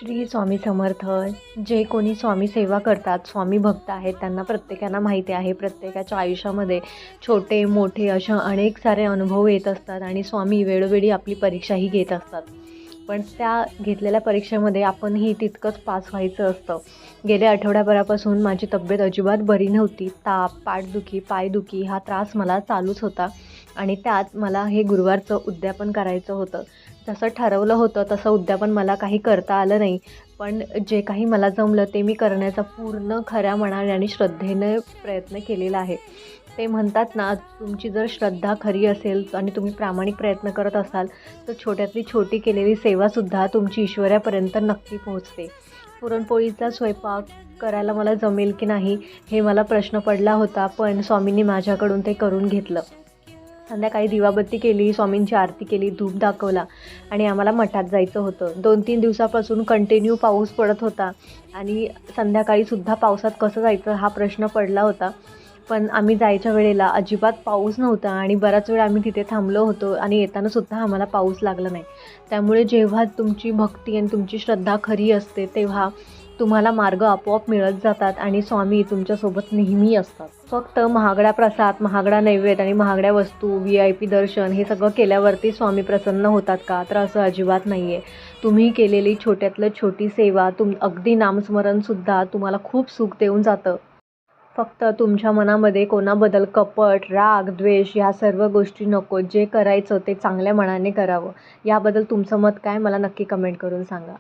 श्री स्वामी समर्थ. जे कोणी स्वामी सेवा करतात, स्वामी भक्त आहेत, त्यांना प्रत्येकाला माहिती आहे प्रत्येकाच्या आयुष्यामध्ये छोटे मोठे अशा अनेक सारे अनुभव येत असतात आणि स्वामी वेळोवेळी आपली परीक्षाही घेत असतात. पण त्या घेतलेल्या परीक्षेमध्ये आपणही तितकंच पास व्हायचं असतं. गेल्या आठवड्याभरापासून माझी तब्येत अजिबात बरी नव्हती. ताप, पाठदुखी, पायदुखी हा त्रास मला चालूच होता आणि त्यात मला हे गुरुवारचं उद्यापन करायचं होतं. जसं ठरवलं होतं तसं उद्यापन मला काही करता आलं नाही. पण जे काही मला जमलं ते मी करण्याचा पूर्ण खऱ्या मनाने आणि श्रद्धेने प्रयत्न केलेला आहे. ते म्हणतात ना, तुमची जर श्रद्धा खरी असेल आणि तुम्ही प्रामाणिक प्रयत्न करत असाल तर छोट्यातली छोटी केलेली सेवासुद्धा तुमची ईश्वरापर्यंत नक्की पोहोचते. पुरणपोळीचा स्वयंपाक करायला मला जमेल की नाही हे मला प्रश्न पडला होता, पण स्वामींनी माझ्याकडून ते करून घेतलं. संध्याकाळी दिवाबत्ती केली, स्वामींची आरती केली, धूप दाखवला आणि आम्हाला मठात जायचं होतं. 2-3 दिवसापासून कंटिन्यू पाऊस पडत होता आणि संध्याकाळीसुद्धा पावसात कसं जायचं हा प्रश्न पडला होता. पण आम्ही जायच्या वेळेला अजिबात पाऊस नव्हता आणि बराच वेळ आम्ही तिथे थांबलो होतो आणि येतानासुद्धा आम्हाला पाऊस लागला नाही. त्यामुळे जेव्हा तुमची भक्ती आणि तुमची श्रद्धा खरी असते तेव्हा तुम्हाला मार्ग आपोआप मिळत जातात आणि स्वामी तुमच्यासोबत नेहमी असतात. फक्त महागडा प्रसाद, महागडा नैवेद्य आणि महागड्या वस्तू, VIP दर्शन हे सगळं केल्यावरती स्वामी प्रसन्न होतात का? तर असं अजिबात नाही आहे. तुम्ही केलेली छोट्यातलं छोटी सेवा, अगदी नामस्मरणसुद्धा तुम्हाला खूप सुख देऊन जातं. फक्त तुमच्या मनामध्ये कोणाबद्दल कपट, राग, द्वेष ह्या सर्व गोष्टी नको. जे करायचं ते चांगल्या मनाने करावं. याबद्दल तुमचं मत काय? मला नक्की कमेंट करून सांगा.